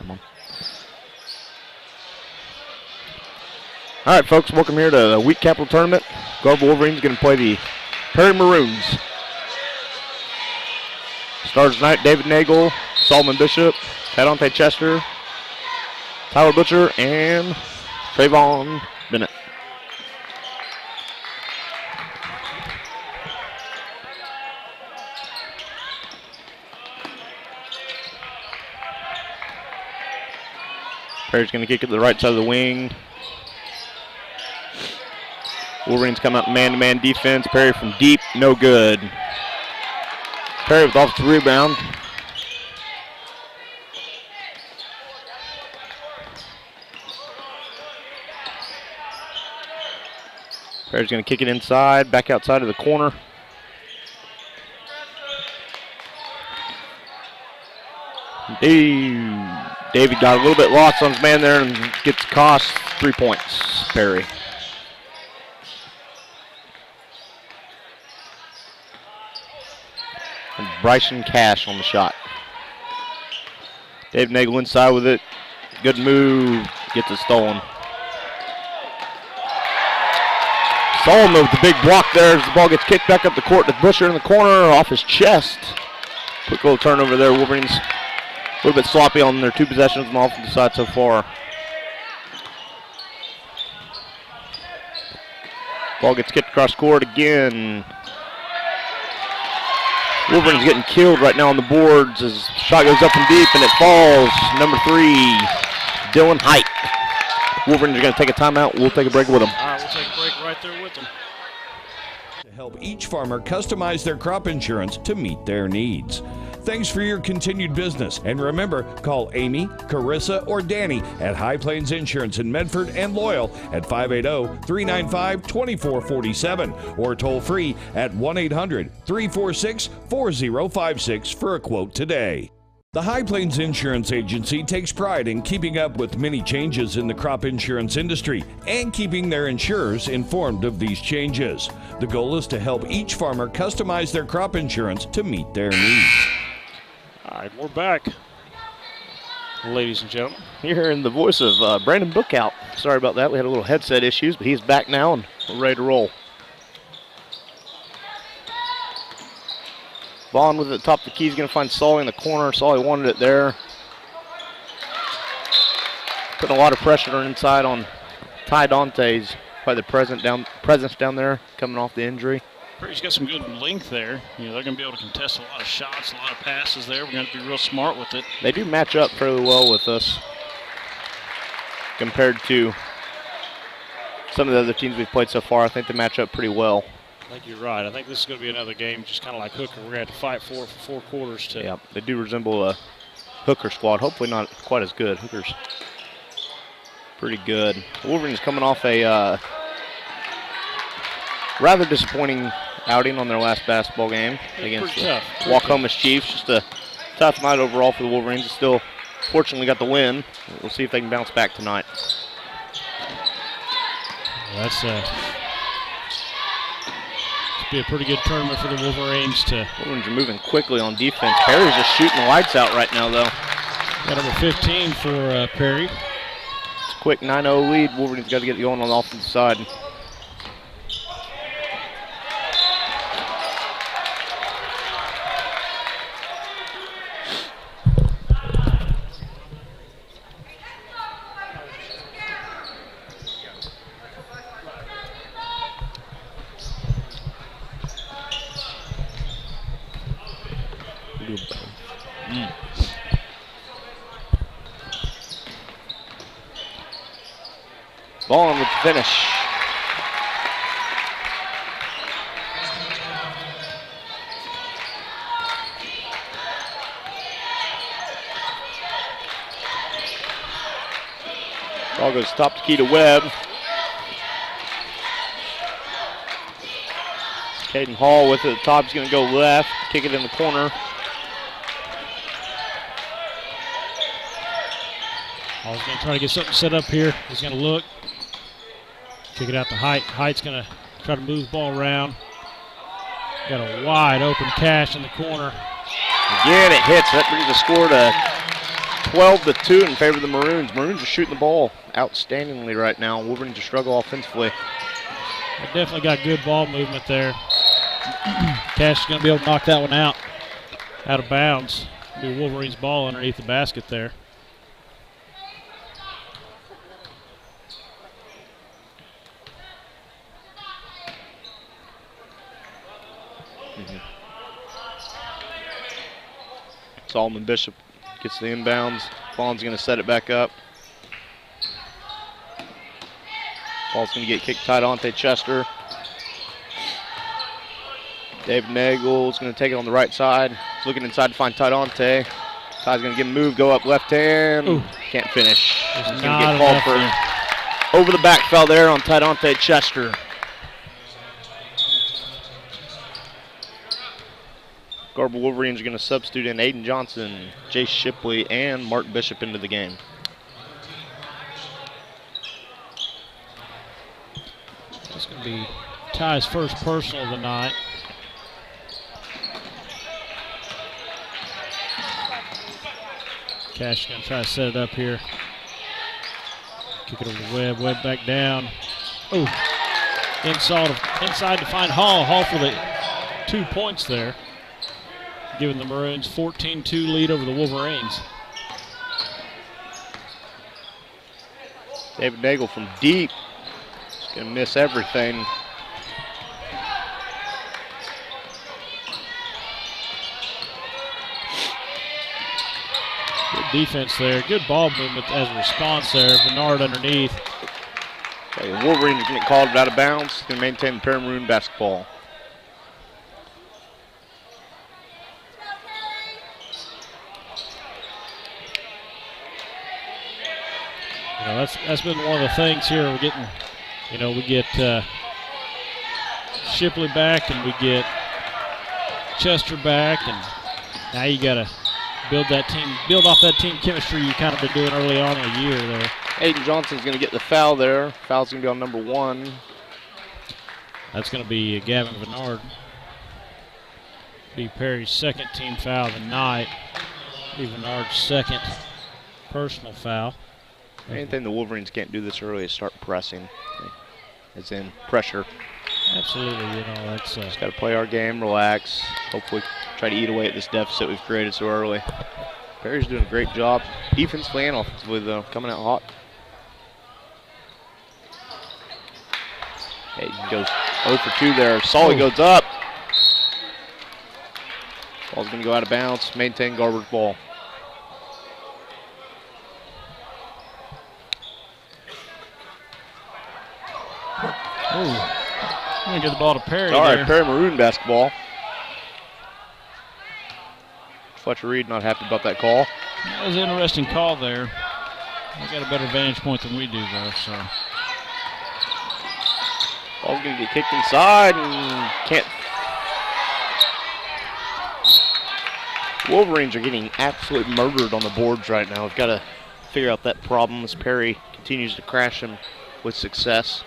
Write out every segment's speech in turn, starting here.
Come on. All right, folks, welcome here to the Week Capital Tournament. Garber Wolverines going to play the Perry Maroons. Stars tonight, David Nagel, Solomon Bishop, Tadante Chester, Tyler Butcher, and Trayvon Bennett. Perry's going to kick it to the right side of the wing. Wolverines come out man-to-man defense. Perry from deep, no good. Perry with the offensive rebound. Perry's going to kick it inside, back outside of the corner. David got a little bit lost on his man there and gets cost 3 points, Perry. And Bryson Cash on the shot. Dave Nagel inside with it. Good move. Gets it stolen. Solomon with the big block there as the ball gets kicked back up the court to Busher in the corner off his chest. Quick little turnover there. Wolverines a little bit sloppy on their 2 possessions on the offensive side so far. Ball gets kicked across court again. Wolverines getting killed right now on the boards as shot goes up and deep and it falls. Number 3, Dylan Height. Wolverines are going to take a timeout. We'll take a break with them. All right, we'll take a break right there with them. To help each farmer customize their crop insurance to meet their needs. Thanks for your continued business. And remember, call Amy, Carissa, or Danny at High Plains Insurance in Medford and Loyal at 580-395-2447 or toll free at 1-800-346-4056 for a quote today. The High Plains Insurance Agency takes pride in keeping up with many changes in the crop insurance industry and keeping their insurers informed of these changes. The goal is to help each farmer customize their crop insurance to meet their needs. All right, we're back, ladies and gentlemen. You're hearing the voice of Brandon Bookout. Sorry about that. We had a little headset issues, but he's back now and we're ready to roll. Vaughn with it at the top of the key. He's going to find Solly in the corner. Solly wanted it there. Putting a lot of pressure inside on Ty Dante's. Probably the presence down there coming off the injury. Perry's got some good length there. You know, they're going to be able to contest a lot of shots, a lot of passes there. We're going to be real smart with it. They do match up fairly well with us compared to some of the other teams we've played so far. I think they match up pretty well. I think you're right. I think this is going to be another game just kind of like Hooker. We're going to have to fight for 4 quarters. Yeah, they do resemble a Hooker squad. Hopefully not quite as good. Hooker's pretty good. Wolverines coming off a rather disappointing outing on their last basketball game against the Wacomas Chiefs. Just a tough night overall for the Wolverines. Still, fortunately, got the win. We'll see if they can bounce back tonight. Well, that's be a pretty good tournament for the Wolverines. Wolverines are moving quickly on defense. Perry's just shooting the lights out right now, though. Got number 15 for Perry. It's a quick 9-0 lead. Wolverines got to get it going on the offensive side. Vaughn with the finish. Ball goes top to key to Webb. Caden Hall with it at the top. He's going to go left, kick it in the corner. Hall's going to try to get something set up here. He's going to look. Kick it out to Height. Height's going to try to move the ball around. Got a wide open Cash in the corner. Again, it hits. That brings the score to 12-2 in favor of the Maroons. Maroons are shooting the ball outstandingly right now. Wolverines are struggling offensively. They definitely got good ball movement there. Cash is going to be able to knock that one out of bounds. Be Wolverines' ball underneath the basket there. Solomon Bishop gets the inbounds. Fawn's going to set it back up. Ball's going to get kicked to Dante Chester. David Nagel's going to take it on the right side. He's looking inside to find Dante. Ty's going to get him moved, go up left hand. Ooh. Can't finish. He's going to Not get called for over the back foul there on Dante Chester. Garber Wolverines are going to substitute in Aiden Johnson, Jay Shipley, and Mark Bishop into the game. That's going to be Ty's first personal of the night. Cash is going to try to set it up here. Kick it over to Webb. Webb back down. Oh, inside to find Hall. Hall for the 2 points there, giving the Maroons 14-2 lead over the Wolverines. David Nagel from deep. He's going to miss everything. Good defense there. Good ball movement as a response there. Bernard underneath. Okay, the Wolverines are going to get called out of bounds. Going to maintain the Maroon basketball. You know, that's been one of the things here. We're getting, you know, we get Shipley back and we get Chester back, and now you got to build off that team chemistry you kind of been doing early on in the year there. Aiden Johnson's going to get the foul there. Foul's going to be on number 1. That's going to be Gavin Bernard. Be Perry's second team foul of the night. Be Bernard's second personal foul. Anything the Wolverines can't do this early is start pressing, as in pressure. Absolutely, you know, that's Just got to play our game, relax, hopefully try to eat away at this deficit we've created so early. Perry's doing a great job defensively and offensively, though, coming out hot. Hayden goes 0 for 2 there. Solly goes up. Ball's going to go out of bounds. Maintain Garber's ball. oh. I'm going to get the ball to Perry. All right, there. Perry Maroon basketball. Fletcher Reed not happy about that call. That was an interesting call there. They got a better vantage point than we do, though. So Ball's going to get kicked inside and can't. Wolverines are getting absolutely murdered on the boards right now. We've got to figure out that problem as Perry continues to crash them with success.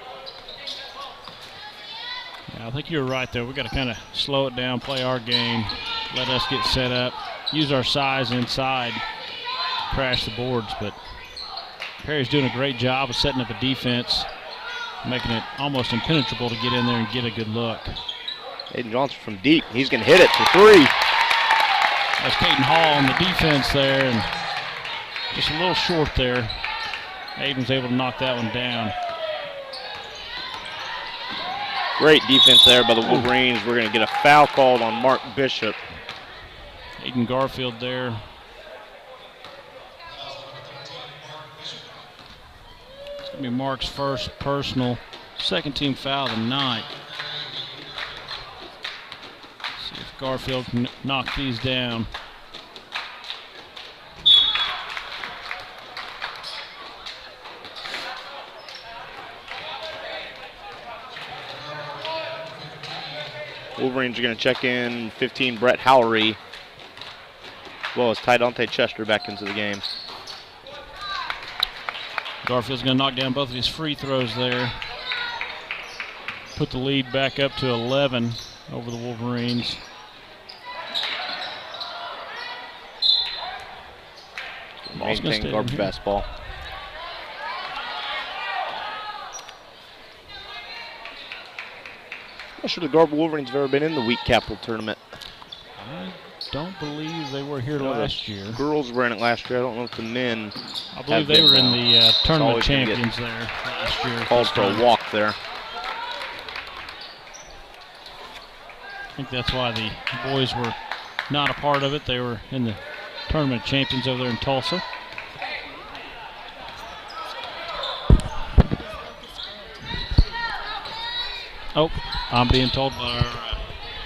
yeah, I think you're right there. We've got to kind of slow it down, play our game, let us get set up, use our size inside, crash the boards. But Perry's doing a great job of setting up a defense, making it almost impenetrable to get in there and get a good look. Aiden Johnson from deep. He's going to hit it for 3. That's Caden Hall on the defense there, and just a little short there. Aiden's able to knock that one down. Great defense there by the Wolverines. We're going to get a foul called on Mark Bishop. Aiden Garfield there. It's going to be Mark's first personal, second team foul of the night. See if Garfield can knock these down. Wolverines are going to check in 15 Brett Howry, as well as Dante Chester back into the game. Garfield's going to knock down both of his free throws there. Put the lead back up to 11 over the Wolverines. maintain Garber basketball. Not sure the Garber Wolverines have ever been in the Wheat Capital tournament. I don't believe they were here last year. Girls were in it last year. I don't know if the men. I believe they were in the tournament champions there last year. Called for a walk there. I think that's why the boys were not a part of it. They were in the tournament champions over there in Tulsa. Oh, I'm being told by our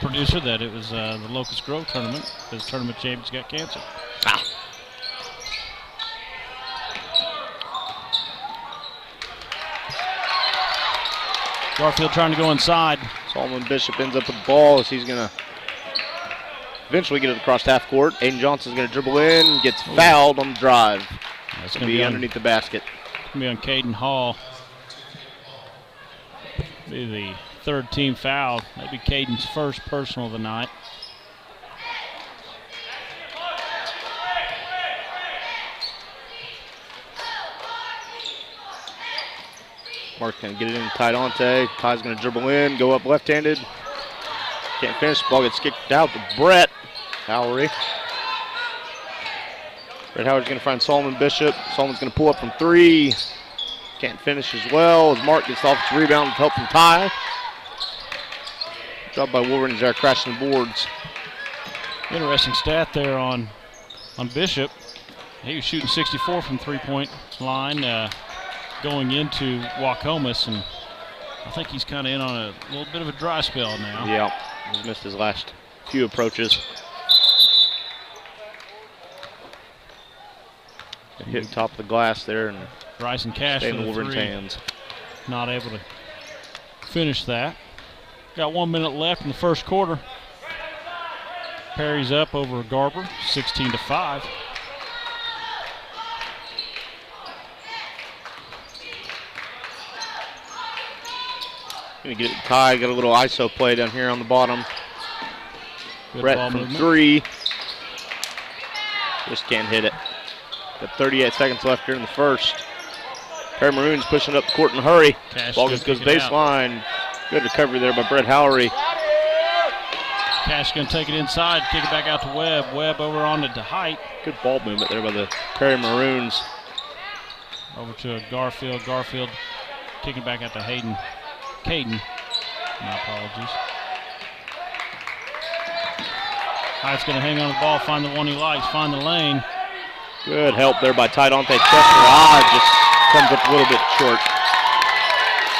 producer that it was the Locust Grove tournament because tournament champions got canceled. Ah. Garfield trying to go inside. Solomon Bishop ends up with the ball as he's going to eventually get it across half court. Aiden Johnson's going to dribble in, gets fouled on the drive. That's going to be underneath the basket. It's going to be on Caden Hall. Be the third team foul. That'd be Caden's first personal of the night. Mark's going to get it in tight Ante. Ty's going to dribble in, go up left-handed. Can't finish. Ball gets kicked out to Brett Howery. Brett Howery's going to find Solomon Bishop. Solomon's going to pull up from three. Can't finish as well as Mark gets off his rebound with help from Ty. Job by Wolverines there, crashing the boards. Interesting stat there on Bishop. He was shooting 64 from three-point line going into Waukomis, and I think he's kind of in on a little bit of a dry spell now. Yeah, he's missed his last few approaches. Hit top of the glass there and Bryson Cash stay for in the the Wolverines' three. hands. Not able to finish that. Got 1 minute left in the first quarter. Perry's up over Garber, 16-5. Gonna get it Ty, got a little ISO play down here on the bottom. Good Brett ball from movement. three. Just can't hit it. Got 38 seconds left here in the first. Perry Maroon's pushing up the court in a hurry. Cash Ball just goes baseline. Good recovery there by Brett Howery. Cash going to take it inside, kick it back out to Webb. Webb over onto Height. Good ball movement there by the Perry Maroons. Over to Garfield. Garfield kicking back out to Caden. My apologies. Height's going to hang on the ball, find the one he likes, find the lane. Good help there by Ty Dante Chester. Just comes up a little bit short.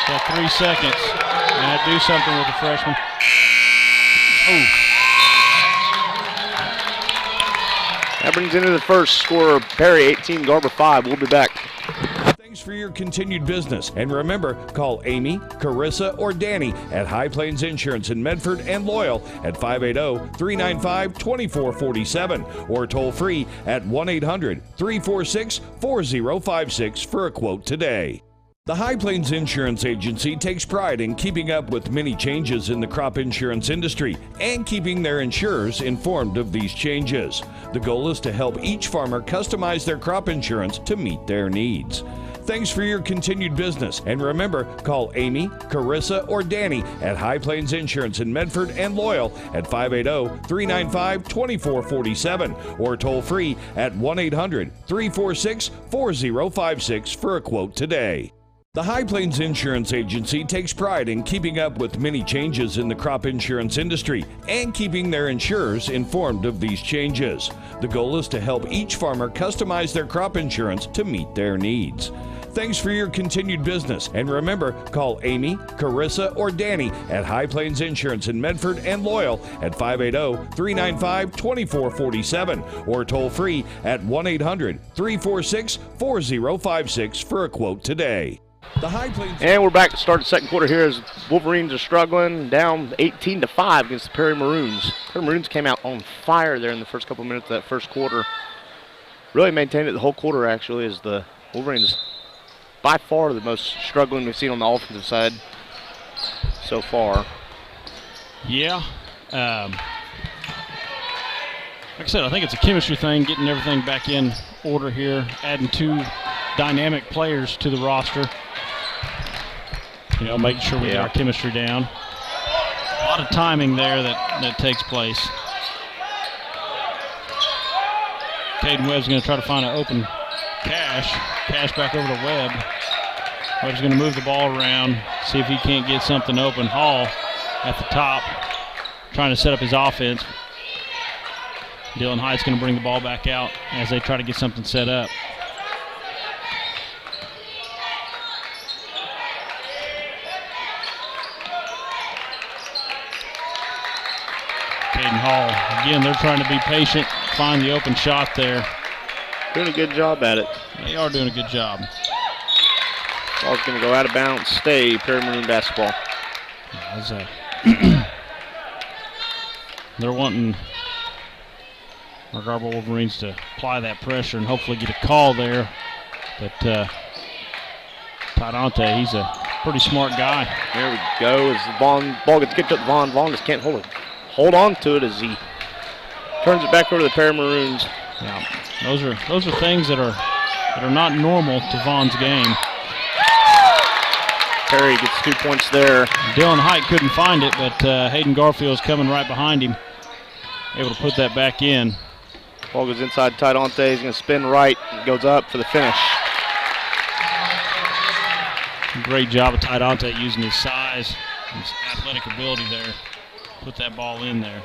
Got 3 seconds. Gonna do something with the freshman. Ooh. That brings into the first score Perry 18, Garber 5. We'll be back. Thanks for your continued business. And remember, call Amy, Carissa, or Danny at High Plains Insurance in Medford and Loyal at 580-395-2447 or toll free at 1-800-346-4056 for a quote today. The High Plains Insurance Agency takes pride in keeping up with many changes in the crop insurance industry and keeping their insurers informed of these changes. The goal is to help each farmer customize their crop insurance to meet their needs. Thanks for your continued business. And remember, call Amy, Carissa, or Danny at High Plains Insurance in Medford and Loyal at 580-395-2447 or toll free at 1-800-346-4056 for a quote today. The High Plains Insurance Agency takes pride in keeping up with many changes in the crop insurance industry and keeping their insurers informed of these changes. The goal is to help each farmer customize their crop insurance to meet their needs. Thanks for your continued business. And remember, call Amy, Carissa, or Danny at High Plains Insurance in Medford and Loyal at 580-395-2447 or toll free at 1-800-346-4056 for a quote today. The High Plains. And we're back to start the second quarter here as Wolverines are struggling, down 18-5 against the Perry Maroons. Perry Maroons came out on fire there in the first couple minutes of that first quarter. Really maintained it the whole quarter, actually, as the Wolverines by far the most struggling we've seen on the offensive side so far. Yeah. Like I said, I think it's a chemistry thing, getting everything back in order here, adding 2 dynamic players to the roster. You know, making sure we get our chemistry down. A lot of timing there that takes place. Caden Webb's going to try to find an open Cash. Cash back over to Webb. Webb's going to move the ball around, see if he can't get something open. Hall at the top, trying to set up his offense. Dylan Hight's going to bring the ball back out as they try to get something set up. Caden Hall, again, they're trying to be patient, find the open shot there. Doing a good job at it. They are doing a good job. Ball's going to go out of bounds, stay Perry Maroon basketball. They're wanting our Garber Wolverines to apply that pressure and hopefully get a call there. But Tidante, he's a pretty smart guy. There we go. As the ball gets kicked up, Vaughn just can't hold on to it as he turns it back over to the Perry Maroons. Yeah, those are things that are not normal to Vaughn's game. Perry gets 2 points there. Dylan Height couldn't find it, but Hayden Garfield's coming right behind him, able to put that back in. Ball goes inside Tidante. He's going to spin right, goes up for the finish. Great job of Tidante using his size, his athletic ability there. Put that ball in there.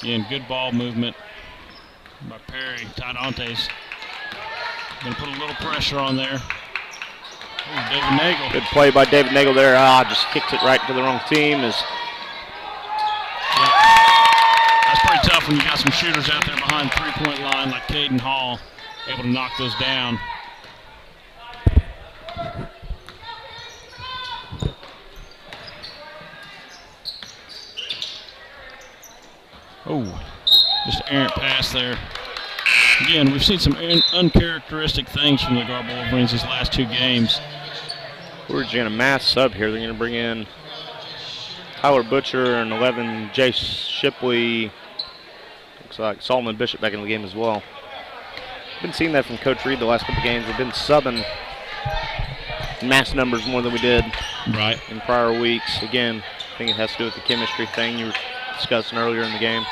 Again, good ball movement by Perry. Tidante's going to put a little pressure on there. Ooh, David Nagel. Good play by David Nagel there. Just kicked it right to the wrong team. That's pretty tough when you got some shooters out there behind the three-point line like Caden Hall, able to knock those down. Oh, just an errant pass there. Again, we've seen some uncharacteristic things from the Garber Wolverines these last 2 games. We're going to mass sub here. They're going to bring in Tyler Butcher and 11 Jay Shipley. Looks like Solomon Bishop back in the game as well. Been seeing that from Coach Reed the last couple games. We've been subbing mass numbers more than we did in prior weeks. Again, I think it has to do with the chemistry thing you were discussing earlier in the game.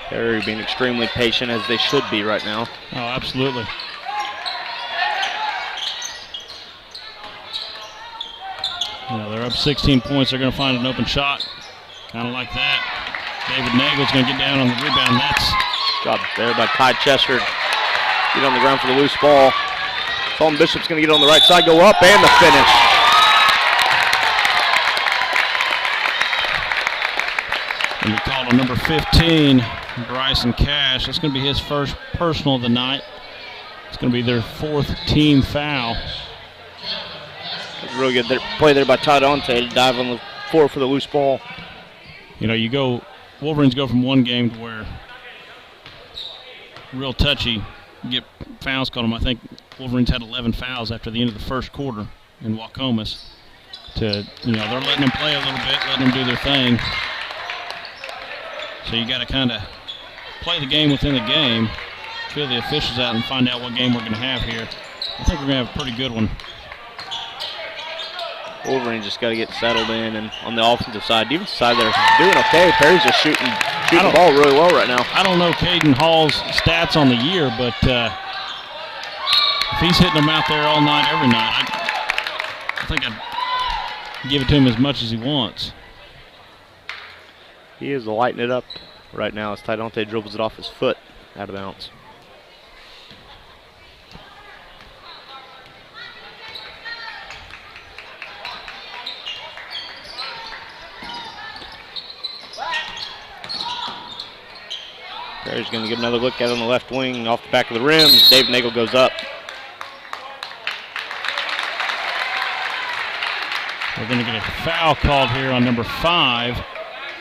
Perry being extremely patient, as they should be right now. Oh, absolutely. They're up 16 points. They're going to find an open shot, kind of like that. David Nagel's going to get down on the rebound. That's job there by Ty Chester. Get on the ground for the loose ball. Solomon Bishop's going to get on the right side, go up, and the finish. And we called on number 15, Bryson Cash. That's going to be his first personal of the night. It's going to be their 4th team foul. That's really good play there by Tidante to dive on the floor for the loose ball. Wolverines go from one game to where real touchy, get fouls called them. I think Wolverines had 11 fouls after the end of the first quarter in Waukomis. They're letting them play a little bit, letting them do their thing. So you got to kind of play the game within the game, feel the officials out, and find out what game we're going to have here. I think we're going to have a pretty good one. Wolverine just got to get settled in, and on the offensive side, defensive side, they're doing okay. Perry's just shooting the ball really well right now. I don't know Caden Hall's stats on the year, but if he's hitting them out there all night, every night, I think I'd give it to him as much as he wants. He is lighting it up right now as Tidante dribbles it off his foot out of bounds. Perry's going to give another look at it on the left wing off the back of the rim. Dave Nagel goes up. We're going to get a foul called here on number 5.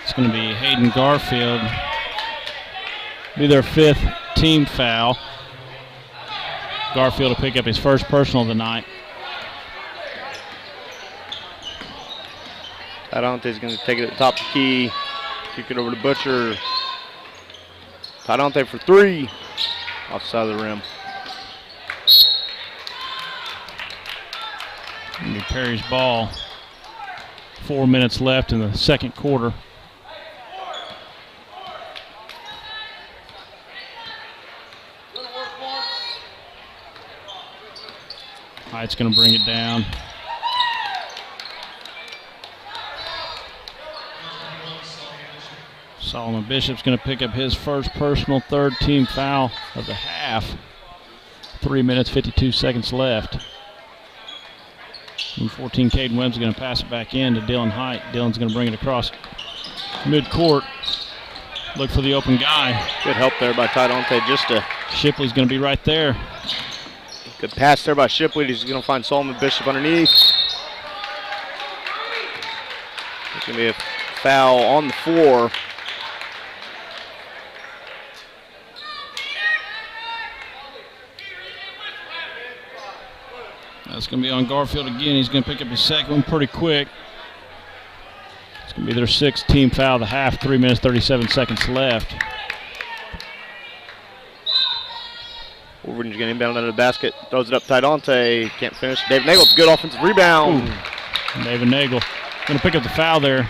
It's going to be Hayden Garfield. Be their 5th team foul. Garfield will pick up his first personal of the night. Tadante's going to take it at the top of the key. Kick it over to Butcher. Tadante for 3. Offside of the rim. It'll be Perry's ball. 4 minutes left in the second quarter. Hight's going to bring it down. Solomon Bishop's going to pick up his first personal, 3rd team foul of the half. 3 minutes, 52 seconds left. And 14, Caden Webb's going to pass it back in to Dylan Height. Dylan's going to bring it across midcourt. Look for the open guy. Good help there by Tadante. Shipley's going to be right there. Good pass there by Shipley. He's going to find Solomon Bishop underneath. There's going to be a foul on the floor. That's going to be on Garfield again. He's going to pick up his second one pretty quick. It's going to be their 6th team foul of the half. 3 minutes, 37 seconds left. Wolverine's going to inbound under the basket. Throws it up Tadante. Can't finish. David Nagel with a good offensive rebound. Ooh. David Nagel going to pick up the foul there.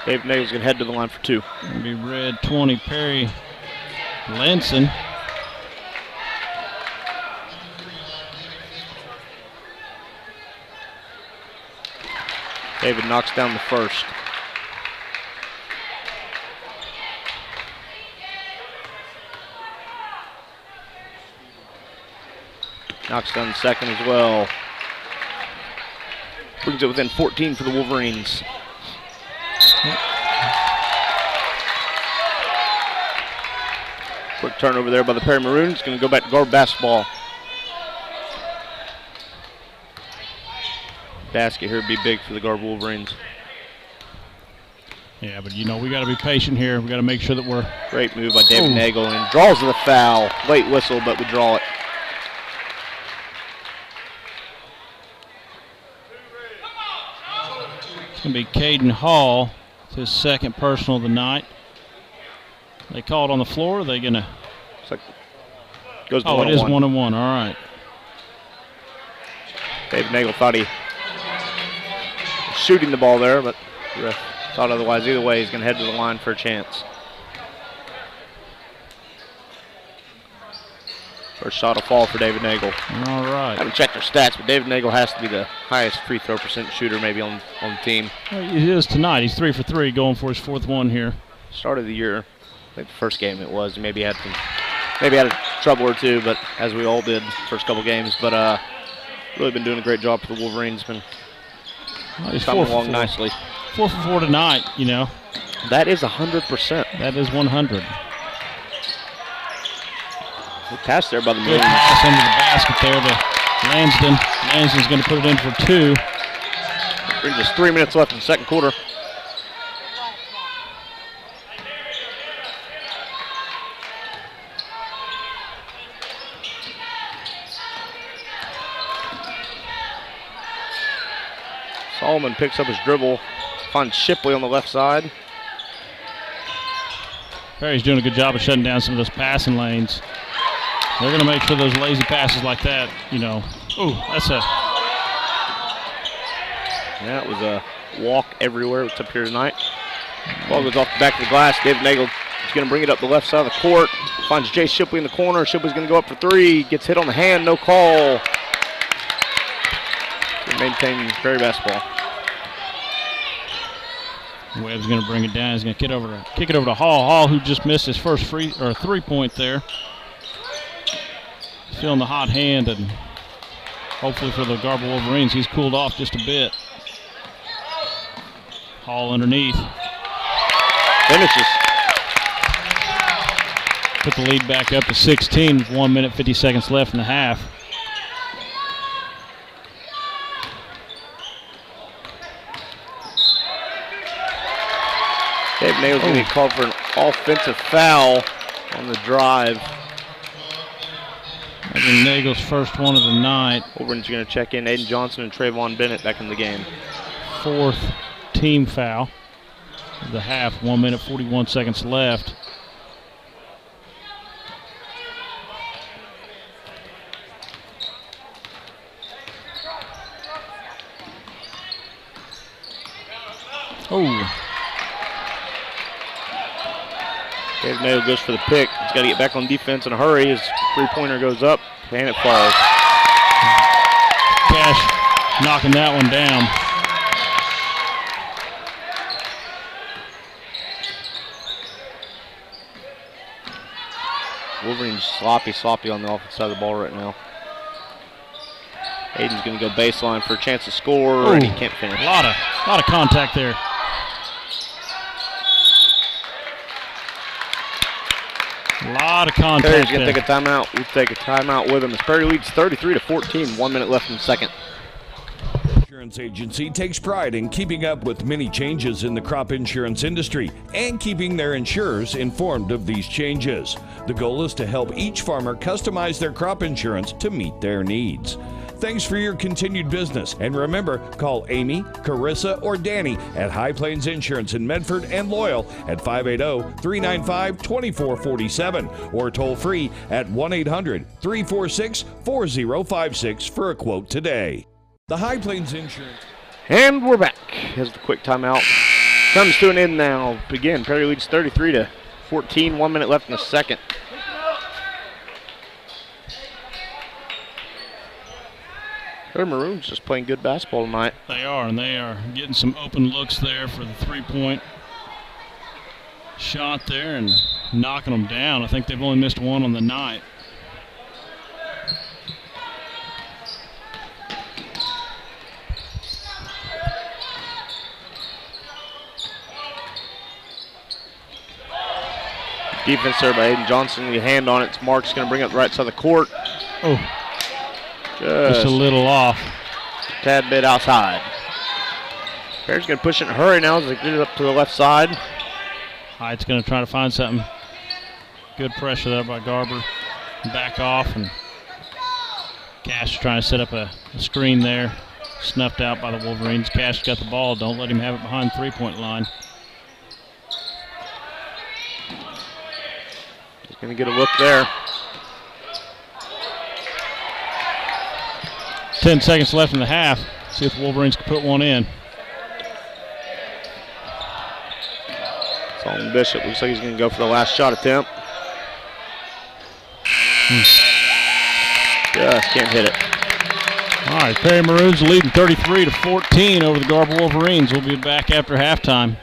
David Nagel's going to head to the line for 2. Going to be red 20, Perry Lenson. David knocks down the first. Knocks down the second as well. Brings it within 14 for the Wolverines. Quick turnover there by the Perry Maroons. It's going to go back to Garber basketball. Basket here would be big for the Garber Wolverines. Yeah, but you know, we got to be patient here. We got to make sure that we're... Great move by David Nagel, and draws the foul. Late whistle, but we draw it. It's going to be Caden Hall. It's his 2nd personal of the night. They call it on the floor. Are they going to... Goes to it is 1-1. All right. David Nagel thought he was shooting the ball there, but the ref thought otherwise. Either way, he's going to head to the line for a chance. First shot will fall for David Nagel. All right. I haven't checked their stats, but David Nagel has to be the highest free throw percent shooter maybe on the team. Well, he is tonight. He's 3 for 3, going for his 4th one here. Start of the year, I think the first game it was. Maybe had a trouble or two, but as we all did first couple games. But really been doing a great job for the Wolverines. Been coming along nicely. 4 for 4 tonight, you know. That is 100%. That is 100. Good pass there by the Good Maroons. pass under the basket there to Lansden. Lansden's going to put it in for 2. Brings us 3 minutes left in the second quarter. Solomon picks up his dribble, finds Shipley on the left side. Perry's doing a good job of shutting down some of those passing lanes. They're going to make sure those lazy passes like that, you know. Ooh, that's a... Yeah, it was a walk everywhere. It's up here tonight. Ball goes off the back of the glass. David Nagel is going to bring it up the left side of the court. Finds Jay Shipley in the corner. Shipley's going to go up for 3. Gets hit on the hand. No call. Maintaining Perry basketball. Webb's going to bring it down. He's going to kick it over to Hall. Hall, who just missed his first 3-point there. Feeling the hot hand, and hopefully for the Garber Wolverines, he's cooled off just a bit. Hall underneath. Finishes. Put the lead back up to 16 with 1 minute, 50 seconds left in the half. Nail's going to get called for an offensive foul on the drive. Nagel's first one of the night. Wolverine's going to check in Aiden Johnson and Trayvon Bennett back in the game. Fourth team foul of the half. 1 minute, 41 seconds left. Oh. Dave Nail goes for the pick. He's got to get back on defense in a hurry. His three-pointer goes up, and it falls. Cash knocking that one down. Wolverine's sloppy on the offensive side of the ball right now. Aiden's going to go baseline for a chance to score, and he can't finish. A lot of contact there. A lot of contact. Perry's going to take a timeout. We'll take a timeout with him as Perry leads 33-14. 1 minute left in the second. Insurance Agency takes pride in keeping up with many changes in the crop insurance industry and keeping their insurers informed of these changes. The goal is to help each farmer customize their crop insurance to meet their needs. Thanks for your continued business. And remember, call Amy, Carissa, or Danny at High Plains Insurance in Medford and Loyal at 580-395-2447 or toll free at 1-800-346-4056 for a quote today. The High Plains Insurance. And we're back as the quick timeout comes to an end now. Again, Perry leads 33-14. 1 minute left in the second. Their Maroons just playing good basketball tonight. They are, and they are getting some open looks there for the three-point shot there and knocking them down. I think they've only missed one on the night. Defense there by Aiden Johnson. The hand on it. Mark's going to bring it up the right side of the court. Oh. Just a little off. Tad bit outside. Bears going to push it in a hurry now as they get it up to the left side. Hyde's going to try to find something. Good pressure there by Garber. Back off, and Cash trying to set up a screen there. Snuffed out by the Wolverines. Cash got the ball. Don't let him have it behind the three-point line. He's going to get a look there. 10 seconds left in the half. See if the Wolverines can put one in. Solomon Bishop looks like he's going to go for the last shot attempt. Just can't hit it. All right, Perry Maroons leading 33-14 over the Garber Wolverines. We'll be back after halftime.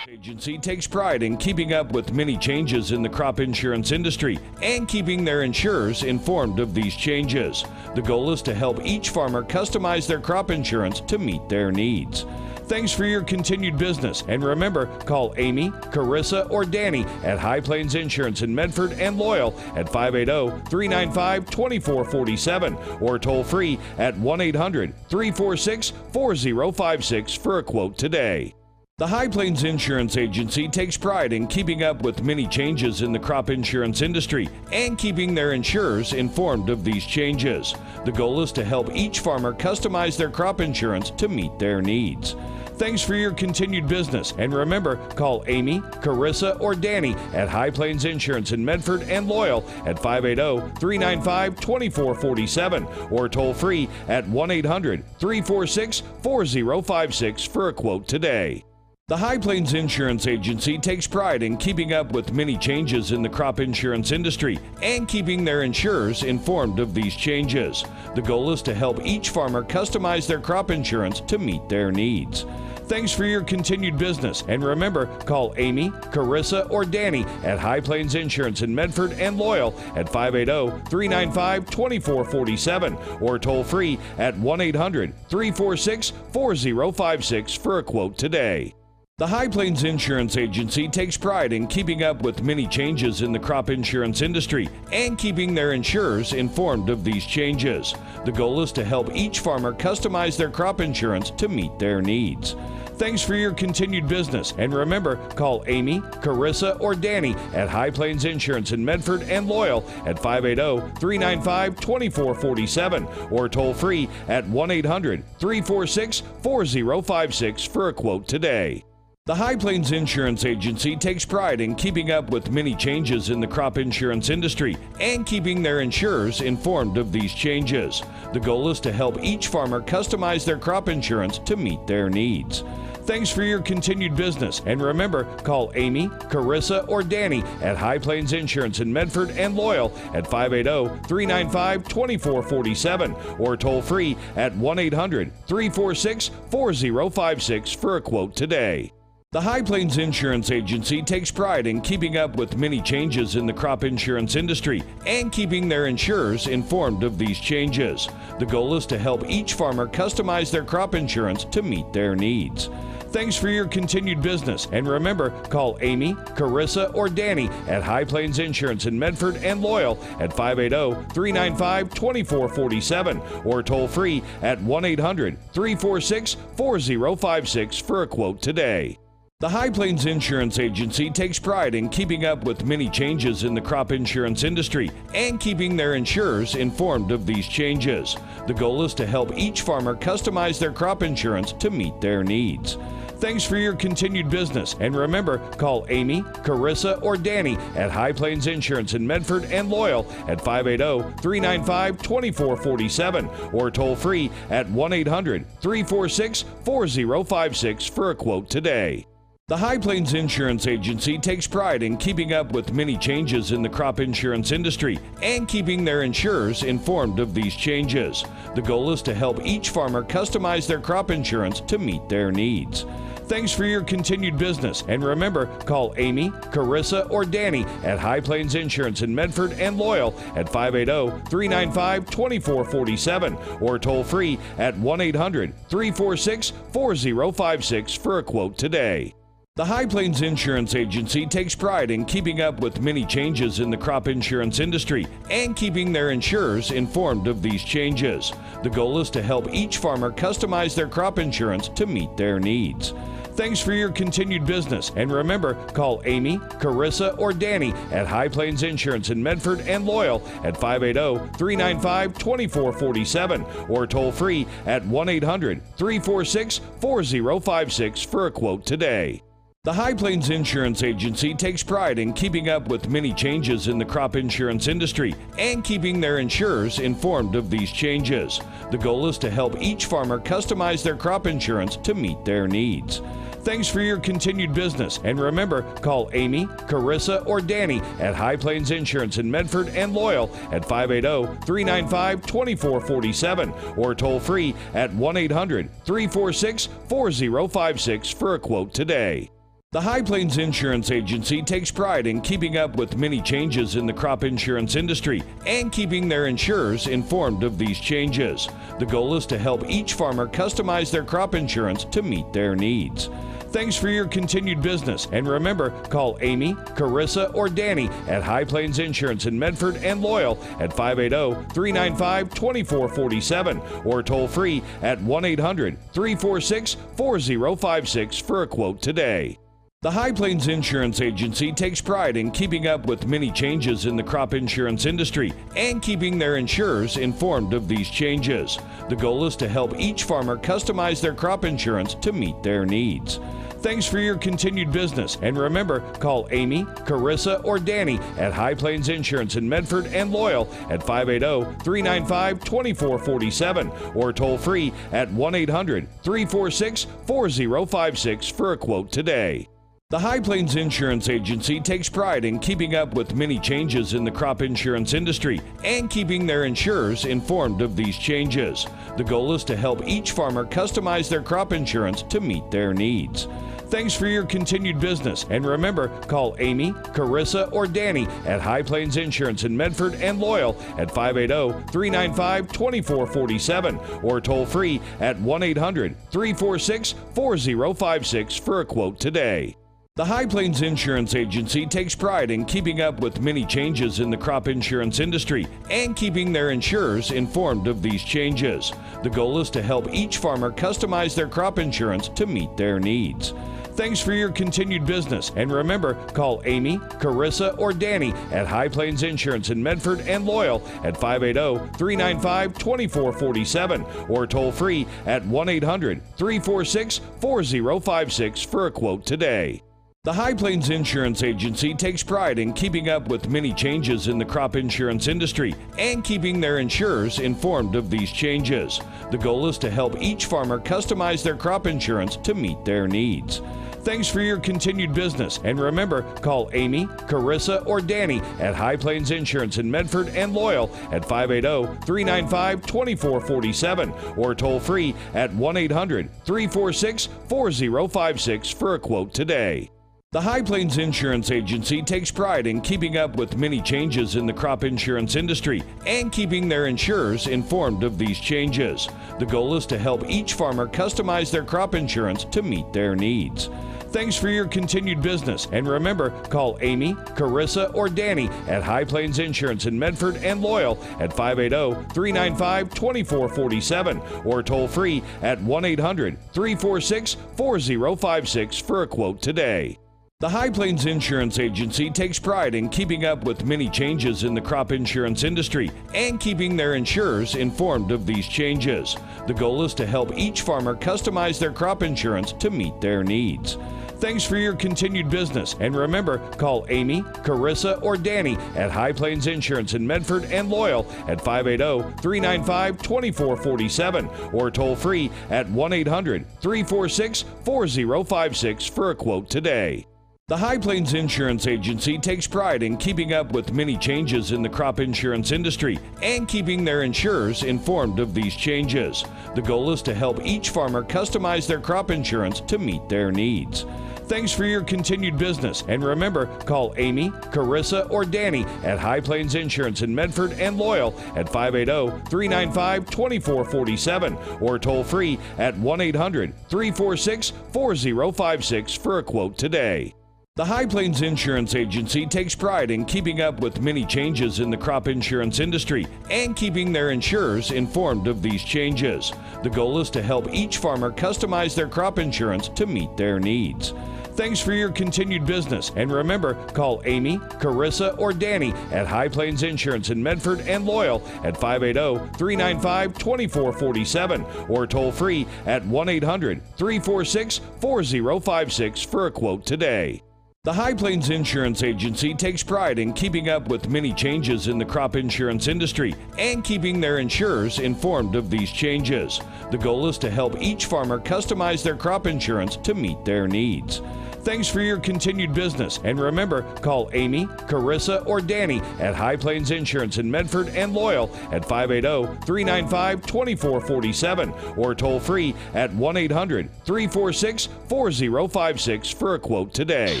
Agency takes pride in keeping up with many changes in the crop insurance industry and keeping their insurers informed of these changes. The goal is to help each farmer customize their crop insurance to meet their needs. Thanks for your continued business. And remember, call Amy, Carissa, or Danny at High Plains Insurance in Medford and Loyal at 580-395-2447 or toll free at 1-800-346-4056 for a quote today. The High Plains Insurance Agency takes pride in keeping up with many changes in the crop insurance industry and keeping their insurers informed of these changes. The goal is to help each farmer customize their crop insurance to meet their needs. Thanks for your continued business. And remember, call Amy, Carissa, or Danny at High Plains Insurance in Medford and Loyal at 580-395-2447 or toll free at 1-800-346-4056 for a quote today. The High Plains Insurance Agency takes pride in keeping up with many changes in the crop insurance industry and keeping their insurers informed of these changes. The goal is to help each farmer customize their crop insurance to meet their needs. Thanks for your continued business. And remember, call Amy, Carissa, or Danny at High Plains Insurance in Medford and Loyal at 580-395-2447 or toll free at 1-800-346-4056 for a quote today. The High Plains Insurance Agency takes pride in keeping up with many changes in the crop insurance industry and keeping their insurers informed of these changes. The goal is to help each farmer customize their crop insurance to meet their needs. Thanks for your continued business, and remember, call Amy, Carissa, or Danny at High Plains Insurance in Medford and Loyal at 580-395-2447 or toll free at 1-800-346-4056 for a quote today. The High Plains Insurance Agency takes pride in keeping up with many changes in the crop insurance industry and keeping their insurers informed of these changes. The goal is to help each farmer customize their crop insurance to meet their needs. Thanks for your continued business, and remember, call Amy, Carissa, or Danny at High Plains Insurance in Medford and Loyal at 580-395-2447 or toll free at 1-800-346-4056 for a quote today. The High Plains Insurance Agency takes pride in keeping up with many changes in the crop insurance industry and keeping their insurers informed of these changes. The goal is to help each farmer customize their crop insurance to meet their needs. Thanks for your continued business, and remember, call Amy, Carissa, or Danny at High Plains Insurance in Medford and Loyal at 580-395-2447 or toll free at 1-800-346-4056 for a quote today. The High Plains Insurance Agency takes pride in keeping up with many changes in the crop insurance industry and keeping their insurers informed of these changes. The goal is to help each farmer customize their crop insurance to meet their needs. Thanks for your continued business, and remember, call Amy, Carissa, or Danny at High Plains Insurance in Medford and Loyal at 580-395-2447 or toll free at 1-800-346-4056 for a quote today. The High Plains Insurance Agency takes pride in keeping up with many changes in the crop insurance industry and keeping their insurers informed of these changes. The goal is to help each farmer customize their crop insurance to meet their needs. Thanks for your continued business, and remember, call Amy, Carissa, or Danny at High Plains Insurance in Medford and Loyal at 580-395-2447 or toll free at 1-800-346-4056 for a quote today. The High Plains Insurance Agency takes pride in keeping up with many changes in the crop insurance industry and keeping their insurers informed of these changes. The goal is to help each farmer customize their crop insurance to meet their needs. Thanks for your continued business, and remember, call Amy, Carissa, or Danny at High Plains Insurance in Medford and Loyal at 580-395-2447 or toll free at 1-800-346-4056 for a quote today. The High Plains Insurance Agency takes pride in keeping up with many changes in the crop insurance industry and keeping their insurers informed of these changes. The goal is to help each farmer customize their crop insurance to meet their needs. Thanks for your continued business, and remember, call Amy, Carissa, or Danny at High Plains Insurance in Medford and Loyal at 580-395-2447 or toll free at 1-800-346-4056 for a quote today. The High Plains Insurance Agency takes pride in keeping up with many changes in the crop insurance industry and keeping their insurers informed of these changes. The goal is to help each farmer customize their crop insurance to meet their needs. Thanks for your continued business, and remember, call Amy, Carissa, or Danny at High Plains Insurance in Medford and Loyal at 580-395-2447 or toll free at 1-800-346-4056 for a quote today. The High Plains Insurance Agency takes pride in keeping up with many changes in the crop insurance industry and keeping their insurers informed of these changes. The goal is to help each farmer customize their crop insurance to meet their needs. Thanks for your continued business, and remember, call Amy, Carissa, or Danny at High Plains Insurance in Medford and Loyal at 580-395-2447 or toll free at 1-800-346-4056 for a quote today. The High Plains Insurance Agency takes pride in keeping up with many changes in the crop insurance industry and keeping their insurers informed of these changes. The goal is to help each farmer customize their crop insurance to meet their needs. Thanks for your continued business. And remember, call Amy, Carissa, or Danny at High Plains Insurance in Medford and Loyal at 580-395-2447 or toll free at 1-800-346-4056 for a quote today. The High Plains Insurance Agency takes pride in keeping up with many changes in the crop insurance industry and keeping their insurers informed of these changes. The goal is to help each farmer customize their crop insurance to meet their needs. Thanks for your continued business. And remember, call Amy, Carissa, or Danny at High Plains Insurance in Medford and Loyal at 580-395-2447 or toll free at 1-800-346-4056 for a quote today. The High Plains Insurance Agency takes pride in keeping up with many changes in the crop insurance industry and keeping their insurers informed of these changes. The goal is to help each farmer customize their crop insurance to meet their needs. Thanks for your continued business. And remember, call Amy, Carissa, or Danny at High Plains Insurance in Medford and Loyal at 580-395-2447 or toll free at 1-800-346-4056 for a quote today. The High Plains Insurance Agency takes pride in keeping up with many changes in the crop insurance industry and keeping their insurers informed of these changes. The goal is to help each farmer customize their crop insurance to meet their needs. Thanks for your continued business. And remember, call Amy, Carissa, or Danny at High Plains Insurance in Medford and Loyal at 580-395-2447 or toll free at 1-800-346-4056 for a quote today. The High Plains Insurance Agency takes pride in keeping up with many changes in the crop insurance industry and keeping their insurers informed of these changes. The goal is to help each farmer customize their crop insurance to meet their needs. Thanks for your continued business. And remember, call Amy, Carissa, or Danny at High Plains Insurance in Medford and Loyal at 580-395-2447 or toll free at 1-800-346-4056 for a quote today. The High Plains Insurance Agency takes pride in keeping up with many changes in the crop insurance industry and keeping their insurers informed of these changes. The goal is to help each farmer customize their crop insurance to meet their needs. Thanks for your continued business. And remember, call Amy, Carissa, or Danny at High Plains Insurance in Medford and Loyal at 580-395-2447 or toll free at 1-800-346-4056 for a quote today. The High Plains Insurance Agency takes pride in keeping up with many changes in the crop insurance industry and keeping their insurers informed of these changes. The goal is to help each farmer customize their crop insurance to meet their needs. Thanks for your continued business. And remember, call Amy, Carissa, or Danny at High Plains Insurance in Medford and Loyal at 580-395-2447 or toll free at 1-800-346-4056 for a quote today. The High Plains Insurance Agency takes pride in keeping up with many changes in the crop insurance industry and keeping their insurers informed of these changes. The goal is to help each farmer customize their crop insurance to meet their needs. Thanks for your continued business. And remember, call Amy, Carissa, or Danny at High Plains Insurance in Medford and Loyal at 580-395-2447 or toll free at 1-800-346-4056 for a quote today.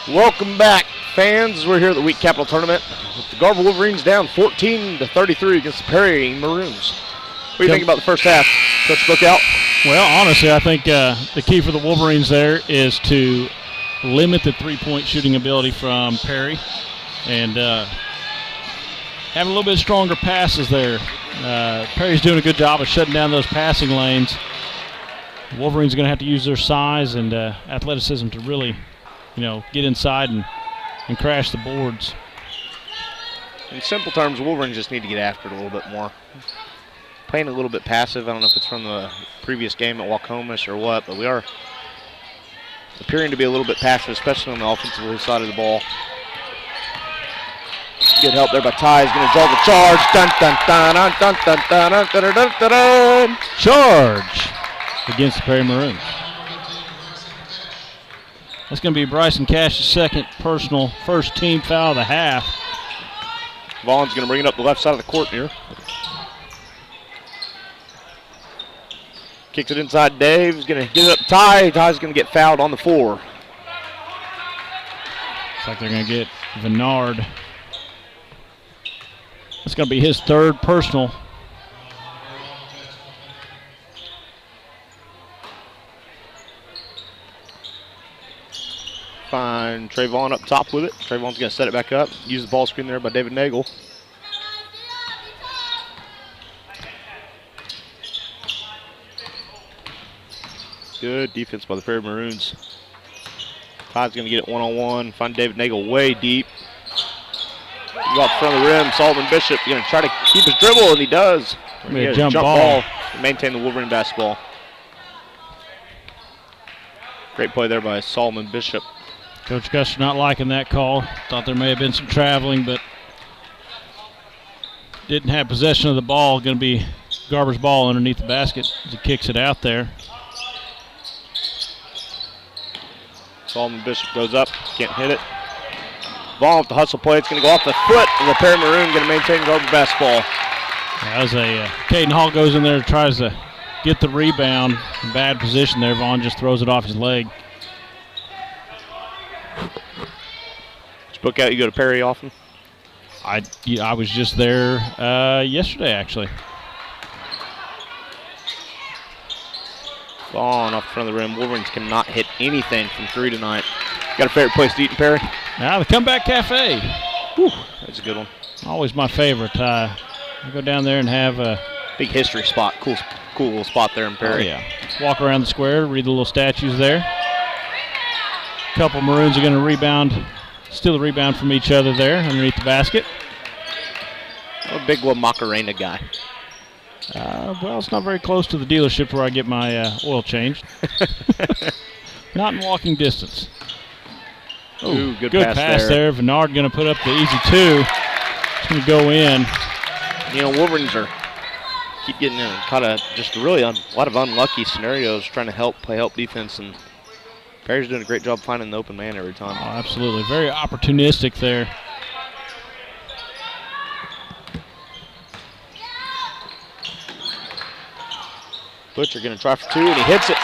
Welcome back, fans. We're here at the Week Capital Tournament with the Garber Wolverines down 14-33 against the Perry Maroons. What do you think about the first half? Coach Lookout? Well, honestly, I think the key for the Wolverines there is to limit the three-point shooting ability from Perry and have a little bit stronger passes there. Perry's doing a good job of shutting down those passing lanes. The Wolverines are going to have to use their size and athleticism to really, get inside and crash the boards. In simple terms, Wolverines just need to get after it a little bit more. Playing a little bit passive. I don't know if it's from the previous game at Wacomish or what, but we are appearing to be a little bit passive, especially on the offensive side of the ball. Good help there by Ty. He's going to draw the charge. Dun, dun, dun, dun, dun, dun, dun, dun, dun, dun, dun, dun. Charge against the Perry Maroons. That's going to be Bryson Cash's second personal first team foul of the half. Vaughn's going to bring it up the left side of the court here. Kicks it inside. Dave's going to get it up. Ty's going to get fouled on the floor. Looks like they're going to get Vennard. It's going to be his third personal. Find Trayvon up top with it. Trayvon's going to set it back up. Use the ball screen there by David Nagel. Good defense by the Prairie Maroons. Ty's going to get it one-on-one. Find David Nagel way deep. Go up front of the rim. Solomon Bishop going to try to keep his dribble, and he does. A jump ball. To maintain the Wolverine basketball. Great play there by Solomon Bishop. Coach Custer not liking that call. Thought there may have been some traveling, but didn't have possession of the ball. Going to be Garber's ball underneath the basket as he kicks it out there. Solomon Bishop goes up, can't hit it. Vaughn with the hustle play. It's going to go off the foot of the Perry Maroon, going to maintain Garber basketball. As Caden Hall goes in there, tries to get the rebound. Bad position there. Vaughn just throws it off his leg. Book out, you go to Perry often? I was just there yesterday, actually. Vaughn off the front of the rim. Wolverines cannot hit anything from three tonight. Got a favorite place to eat in Perry? Now the Comeback Cafe. Whew, that's a good one. Always my favorite. I go down there and have a big history spot. Cool little spot there in Perry. Oh, yeah. Walk around the square, read the little statues there. A couple Maroons are going to rebound, steal the rebound from each other there underneath the basket. I'm a big little Macarena guy. Well, it's not very close to the dealership where I get my oil changed. Not in walking distance. Ooh, good pass there. Vennard going to put up the easy two. It's going to go in. You know, Wolverines keep getting in kind of just really a lot of unlucky scenarios trying to play help defense, and Perry's doing a great job finding the open man every time. Oh, absolutely. Very opportunistic there. Butcher going to try for two, and he hits it.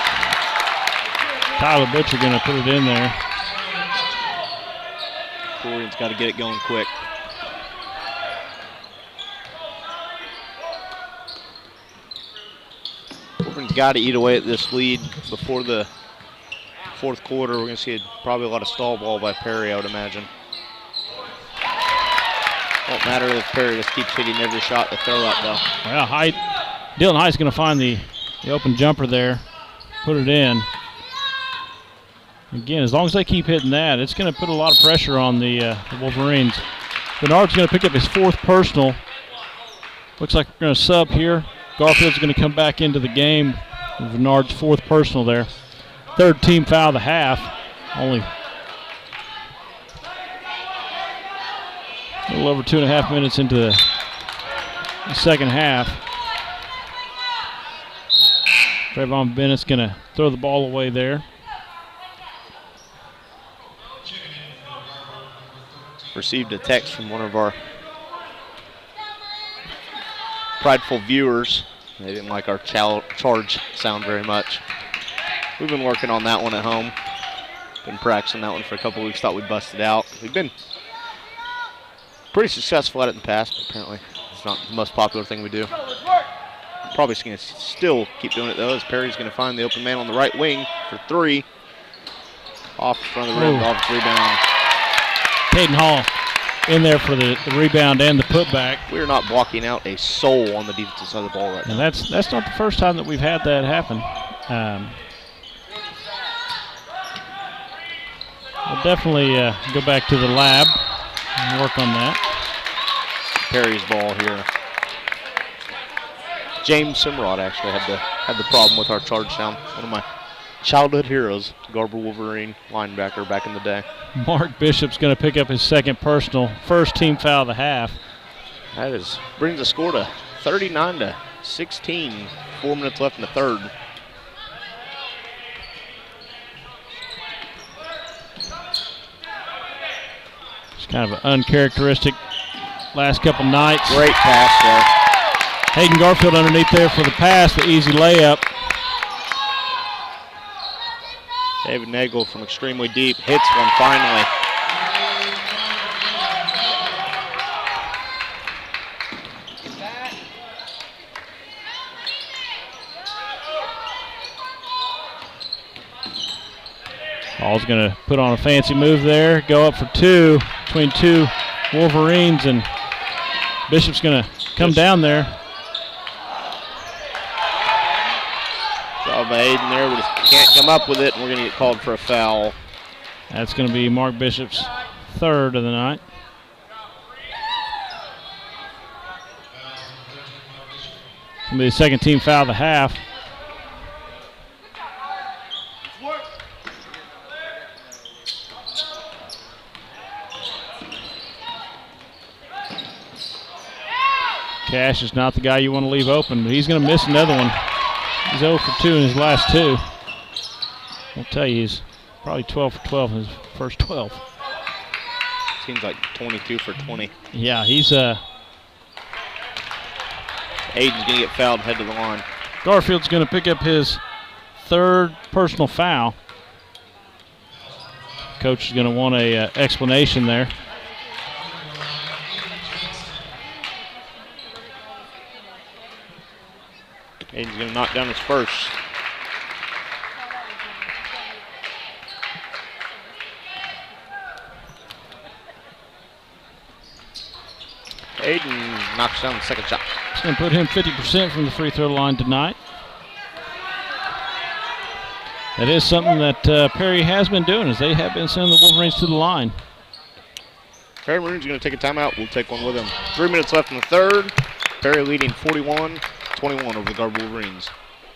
Tyler Butcher going to put it in there. Torian's got to get it going quick. Wolverine's got to eat away at this lead before the fourth quarter. We're going to see probably a lot of stall ball by Perry, I would imagine. Won't matter if Perry just keeps hitting every shot they throw up, though. Well, Dylan Hyde's going to find the open jumper there, put it in. Again, as long as they keep hitting that, it's going to put a lot of pressure on the Wolverines. Bernard's going to pick up his fourth personal. Looks like we're going to sub here. Garfield's going to come back into the game. Bernard's fourth personal there. Third team foul of the half. Only a little over 2.5 minutes into the second half. Trayvon Bennett's going to throw the ball away there. Received a text from one of our prideful viewers. They didn't like our charge sound very much. We've been working on that one at home. Been practicing that one for a couple weeks. Thought we'd bust it out. We've been pretty successful at it in the past, but apparently it's not the most popular thing we do. Probably going to still keep doing it, though, as Perry's going to find the open man on the right wing for three. Off the front of the rim, off the rebound. Caden Hall in there for the rebound and the putback. We're not blocking out a soul on the defensive side of the ball right now. And that's not the first time that we've had that happen. We'll definitely go back to the lab and work on that. Perry's ball here. James Simrod actually had the problem with our charge sound. One of my childhood heroes, Garber Wolverine linebacker back in the day. Mark Bishop's going to pick up his second personal, first team foul of the half. That brings the score to 39-16. 4 minutes left in the third. It's kind of an uncharacteristic last couple nights. Great pass there. Hayden Garfield underneath there for the pass, the easy layup. David Nagel from extremely deep hits one finally. Hall's going to put on a fancy move there, go up for two between two Wolverines, and Bishop's going to come down there. Job by Aiden there, we just can't come up with it, and we're going to get called for a foul. That's going to be Mark Bishop's third of the night. It's going to be the second team foul of the half. Cash is not the guy you want to leave open, but he's going to miss another one. He's 0 for 2 in his last two. I'll tell you, he's probably 12 for 12 in his first 12. Seems like 22 for 20. Yeah, he's Aiden's going to get fouled, head to the line. Garfield's going to pick up his third personal foul. Coach is going to want a explanation there. Aiden's going to knock down his first. Aiden knocks down the second shot. It's going to put him 50% from the free throw line tonight. That is something that Perry has been doing, as they have been sending the Wolverines to the line. Perry Maroon's going to take a timeout. We'll take one with him. 3 minutes left in the third. Perry leading 41-21 over the Garber Wolverines.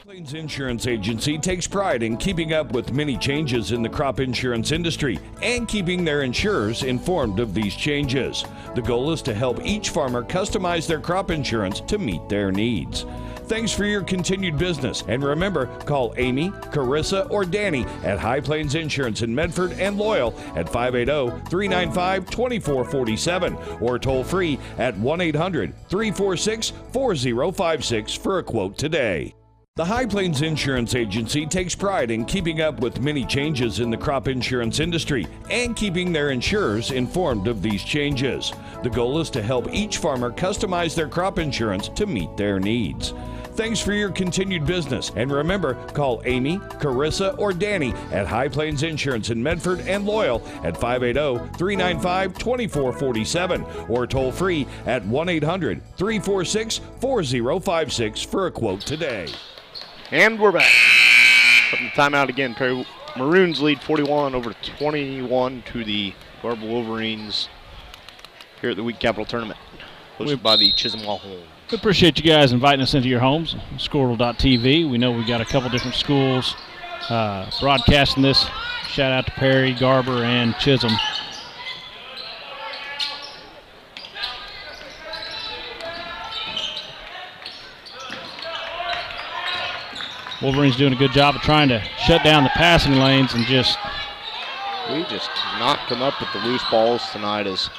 Plains Insurance Agency takes pride in keeping up with many changes in the crop insurance industry and keeping their insurers informed of these changes. The goal is to help each farmer customize their crop insurance to meet their needs. Thanks for your continued business, and remember, call Amy, Carissa, or Danny at High Plains Insurance in Medford and Loyal at 580-395-2447 or toll free at 1-800-346-4056 for a quote today. The High Plains Insurance Agency takes pride in keeping up with many changes in the crop insurance industry and keeping their insurers informed of these changes. The goal is to help each farmer customize their crop insurance to meet their needs. Thanks for your continued business, and remember, call Amy, Carissa, or Danny at High Plains Insurance in Medford and Loyal at 580-395-2447 or toll free at 1-800-346-4056 for a quote today. And we're back. From the timeout again, Perry Maroons lead 41-21 to the Garber Wolverines here at the Week Capital Tournament, hosted by the Chisholm Home. We appreciate you guys inviting us into your homes, Squirrel.tv. We know we got a couple different schools broadcasting this. Shout out to Perry, Garber, and Chisholm. Wolverines doing a good job of trying to shut down the passing lanes and just... We just not come up with the loose balls tonight, as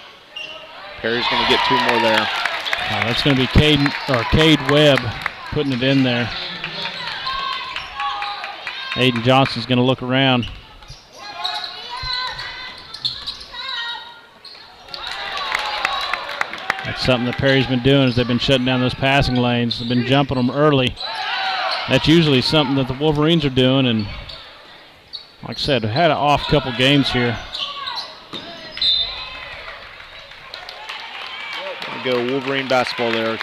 Perry's going to get two more there. That's going to be Cade Webb putting it in there. Aiden Johnson's going to look around. That's something that Perry's been doing, is they've been shutting down those passing lanes. They've been jumping them early. That's usually something that the Wolverines are doing, and like I said, we had an off couple games here. Go Wolverine basketball there.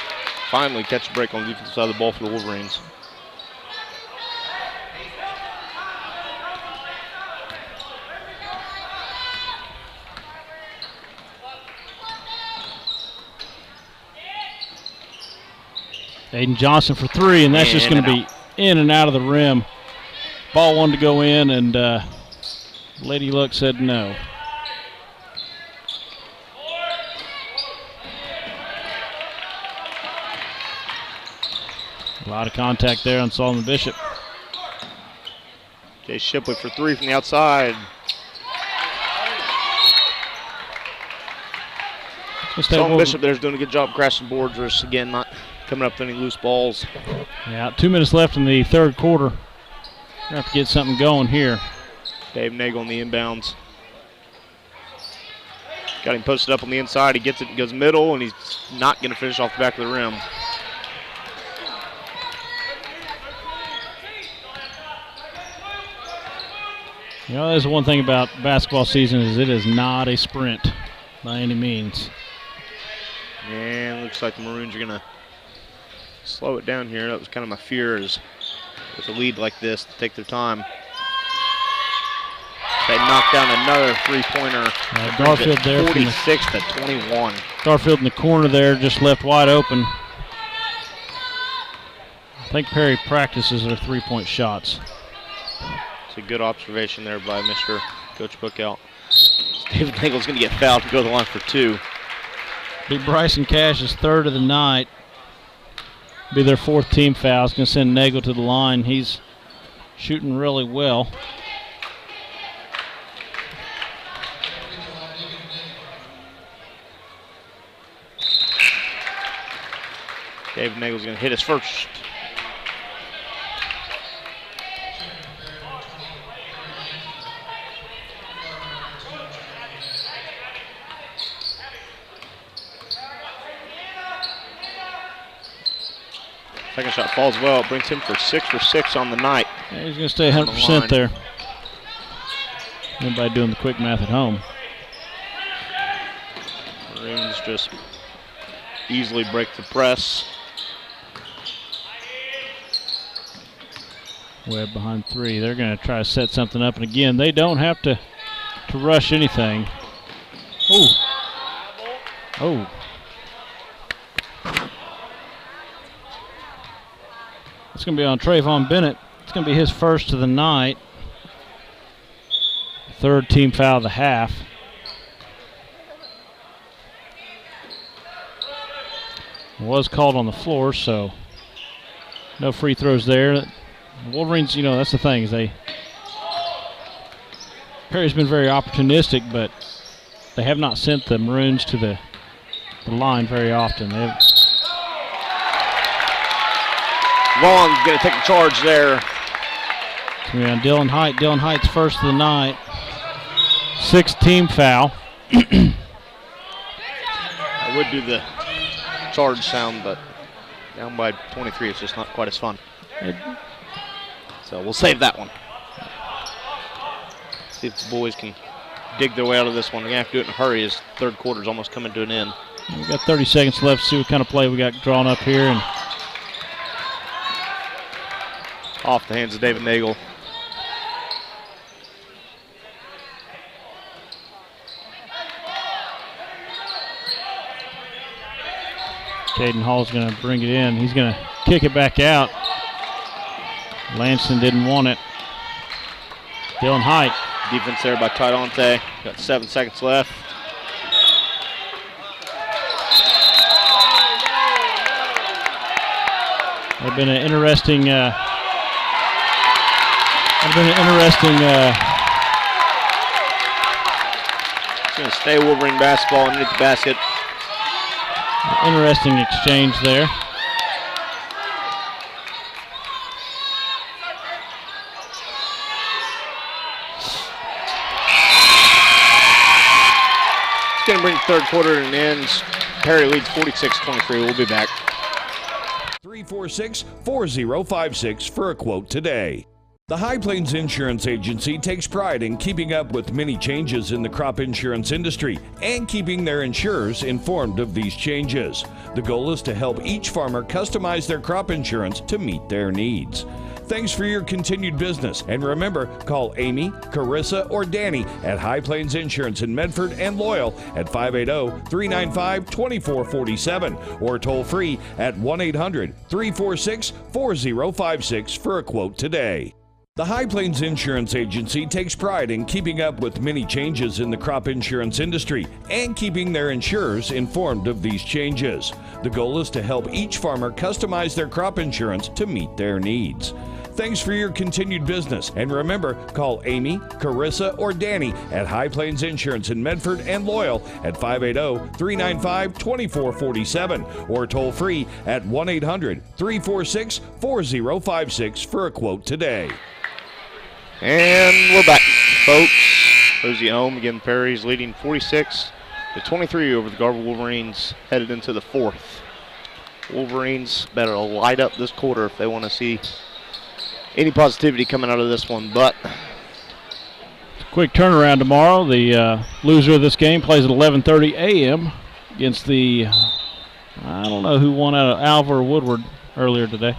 Finally catch a break on the defensive side of the ball for the Wolverines. Aiden Johnson for three, and that's just going to be in and out of the rim. Ball wanted to go in, and Lady Luck said no. A lot of contact there on Solomon Bishop. Jay Shipley for three from the outside. Solomon Bishop there's doing a good job crashing boards. Just again, not coming up with any loose balls. Yeah, 2 minutes left in the third quarter. We're going to have to get something going here. Dave Nagel on the inbounds. Got him posted up on the inside. He gets it and goes middle, and he's not going to finish off the back of the rim. You know, there's one thing about basketball season is it is not a sprint by any means. And looks like the Maroons are going to slow it down here. That was kind of my fear, is with a lead like this to take their time. They knocked down another three-pointer. Garfield there. 46 to 21. Garfield in the corner there, just left wide open. I think Perry practices their three-point shots. It's a good observation there by Mr. Coach Bookout. David Nagel's going to get fouled and go to the line for two. Be Bryson Cash's third of the night. Be their fourth team foul. It's going to send Nagel to the line. He's shooting really well. David Nagel's going to hit his first. Second shot falls well. It brings him for 6 for 6 on the night. Yeah, he's going to stay 100% there. Anybody doing the quick math at home? Maroons just easily break the press. Webb behind three. They're going to try to set something up. And again, they don't have to rush anything. Oh. Oh. It's going to be on Trayvon Bennett. It's going to be his first of the night. Third team foul of the half. Was called on the floor, so no free throws there. The Wolverines, you know, that's the thing, is Perry's been very opportunistic, but they have not sent the Maroons to the line very often. Vaughn's going to take the charge there. It's going to be on Dylan Height. Dylan Height's first of the night. Sixth team foul. I would do the charge sound, but down by 23, it's just not quite as fun. So we'll save that one. See if the boys can dig their way out of this one. They're going to have to do it in a hurry as third quarter's almost coming to an end. We've got 30 seconds left to see what kind of play we got drawn up here. And off the hands of David Nagel. Caden Hall's going to bring it in. He's going to kick it back out. Lanston didn't want it. Dylan Height. Defense there by Tidante. Got 7 seconds left. It's been an interesting. It's going to stay Wolverine basketball underneath the basket. Interesting exchange there. It's going to bring the third quarter to an end. Perry leads 46-23. We'll be back. 346-4056 for a quote today. The High Plains Insurance Agency takes pride in keeping up with many changes in the crop insurance industry and keeping their insurers informed of these changes. The goal is to help each farmer customize their crop insurance to meet their needs. Thanks for your continued business, and remember, call Amy, Carissa, or Danny at High Plains Insurance in Medford and Loyal at 580-395-2447 or toll free at 1-800-346-4056 for a quote today. The High Plains Insurance Agency takes pride in keeping up with many changes in the crop insurance industry and keeping their insurers informed of these changes. The goal is to help each farmer customize their crop insurance to meet their needs. Thanks for your continued business, and remember, call Amy, Carissa, or Danny at High Plains Insurance in Medford and Loyal at 580-395-2447 or toll free at 1-800-346-4056 for a quote today. And we're back. folks. Rosie home again. Perry's leading 46-23 over the Garber Wolverines headed into the fourth. Wolverines better light up this quarter if they want to see any positivity coming out of this one. But quick turnaround tomorrow. The loser of this game plays at 11:30 a.m. against the, I don't know who won out of Alva or Woodward earlier today.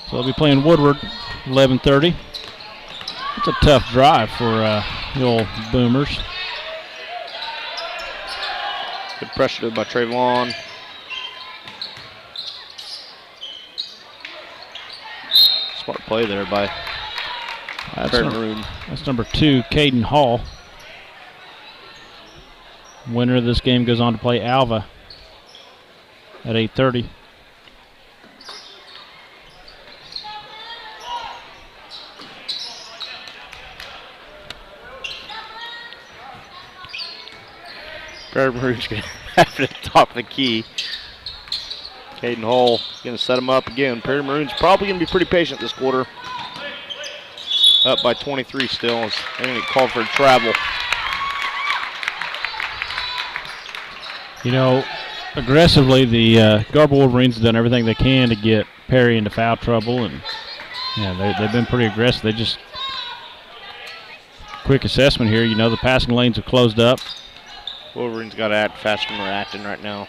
So they'll be playing Woodward 11:30. It's a tough drive for the old Boomers. Good pressure by Trayvon. Smart play there by Maroon. That's number 2, Caden Hall. Winner of this game goes on to play Alva at 8:30. Garber Maroon's going to have it at the top of the key. Caden Hall going to set him up again. Perry Maroon's probably going to be pretty patient this quarter. Up by 23 still. They're going to get called for travel. You know, aggressively, the Garber Wolverines have done everything they can to get Perry into foul trouble, and they've been pretty aggressive. They just, quick assessment here, you know, the passing lanes have closed up. Wolverines got to act faster than they're acting right now.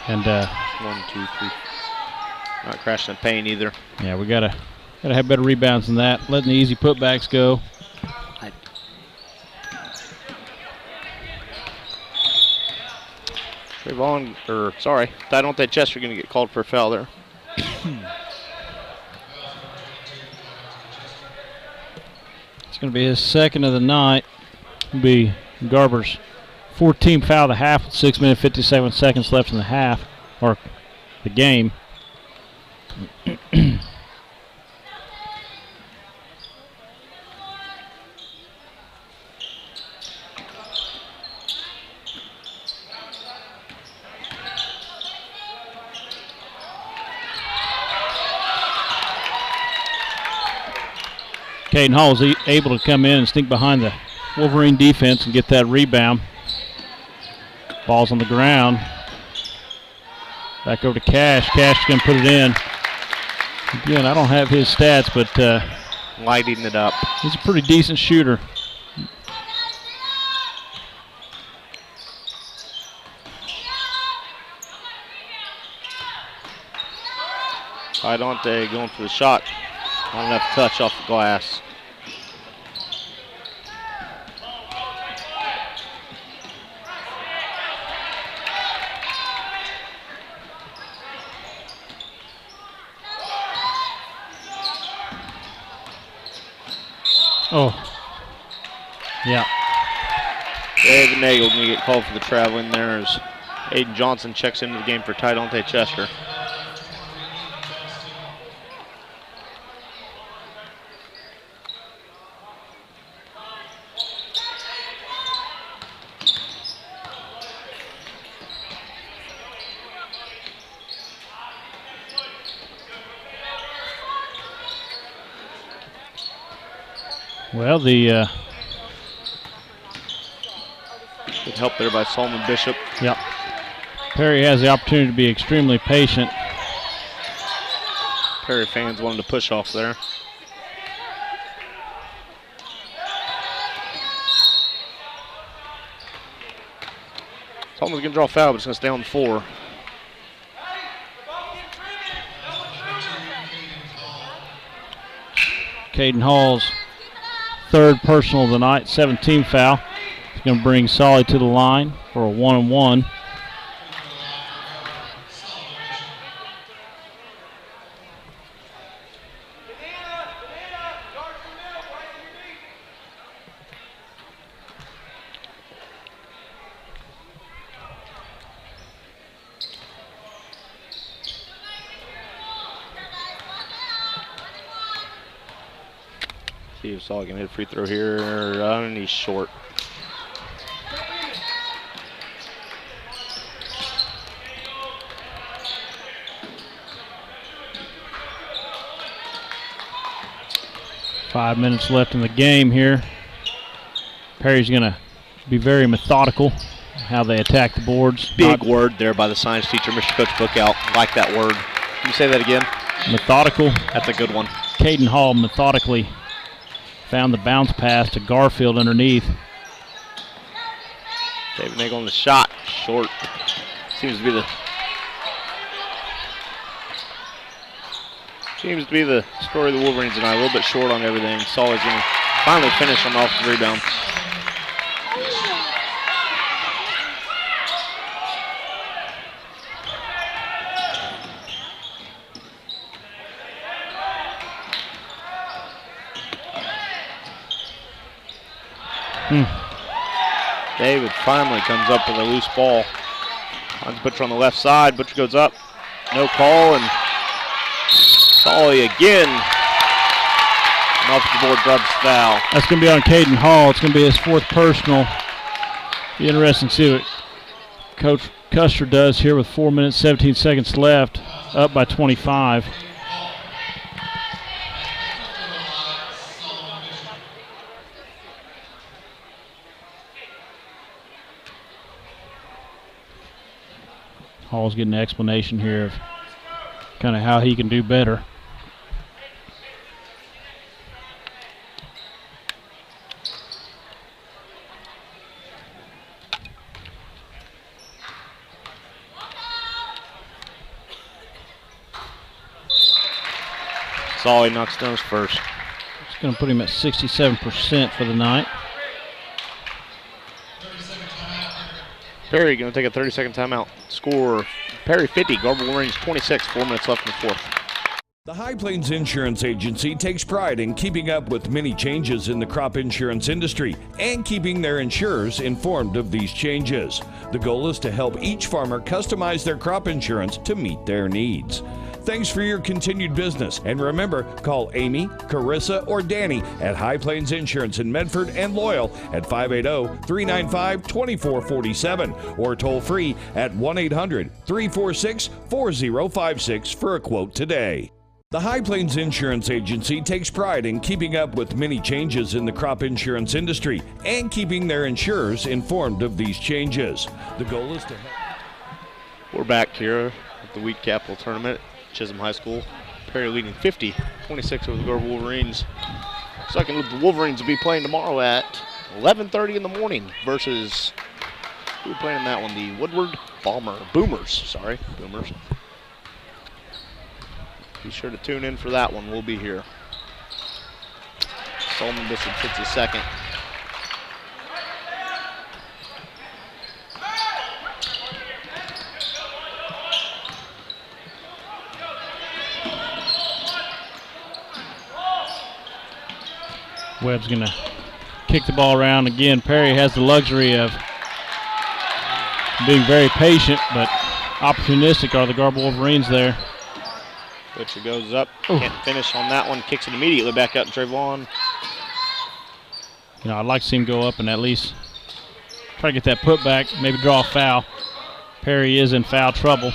And 1, 2, 3. Not crashing the paint either. Yeah, we gotta have better rebounds than that. Letting the easy putbacks go. Trayvon, I don't think Chester going to get called for a foul there. It's going to be his second of the night. It'll be Garber's 14th foul of the half with 6 minutes 57 seconds left in the half, or the game. Caden Hall was able to come in and sneak behind the Wolverine defense and get that rebound. Ball's on the ground. Back over to Cash. Cash is going to put it in. Again, I don't have his stats, but lighting it up. He's a pretty decent shooter. Dante going for the shot. Not enough touch off the glass. Oh. Yeah. David Nagel going to get called for the traveling there as Aiden Johnson checks into the game for Dante Chester. Well, the good help there by Solomon Bishop. Yep. Perry has the opportunity to be extremely patient. Perry fans wanted to push off there. Solomon's going to draw a foul, but it's going to stay on the floor. Caden Hall's third personal of the night, 17th foul. He's going to bring Solly to the line for a 1-on-1. See if Solly can hit a free throw here, and he's short. 5 minutes left in the game here. Perry's going to be very methodical how they attack the boards. Big word there by the science teacher, Mr. Coach Bookout. Like that word. Can you say that again? Methodical. That's a good one. Caden Hall methodically found the bounce pass to Garfield underneath. David Nagel on the shot. Short. Seems to be the story of the Wolverines tonight. A little bit short on everything. Solly's going to finally finish on off the rebound. David finally comes up with a loose ball. Finds Butcher on the left side. Butcher goes up. No call, and Solly again. And off the board, grabs foul. That's going to be on Caden Hall. It's going to be his 4th personal. Be interesting to see what Coach Custer does here with 4 minutes, 17 seconds left, up by 25. Hall's getting an explanation here of kind of how he can do better. Solly knocks down his first. It's going to put him at 67% for the night. Perry going to take a 30-second timeout. Score Perry 50, Garber Wolverines 26, 4 minutes left in the 4th. The High Plains Insurance Agency takes pride in keeping up with many changes in the crop insurance industry and keeping their insurers informed of these changes. The goal is to help each farmer customize their crop insurance to meet their needs. Thanks for your continued business. And remember, call Amy, Carissa, or Danny at High Plains Insurance in Medford and Loyal at 580-395-2447 or toll free at 1-800-346-4056 for a quote today. The High Plains Insurance Agency takes pride in keeping up with many changes in the crop insurance industry and keeping their insurers informed of these changes. The goal is to help. We're back here at the week capital tournament. Chisholm High School. Perry leading 50-26 over the Garber Wolverines. Second look, the Wolverines will be playing tomorrow at 11:30 in the morning versus, who are playing in that one? The Woodward Boomers. Be sure to tune in for that one. We'll be here. Solomon Bishop hits his second. Webb's going to kick the ball around again. Perry has the luxury of being very patient, but opportunistic are the Garber Wolverines there. Butcher goes up, can't finish on that one, kicks it immediately back out to Trayvon. I'd like to see him go up and at least try to get that putback, maybe draw a foul. Perry is in foul trouble.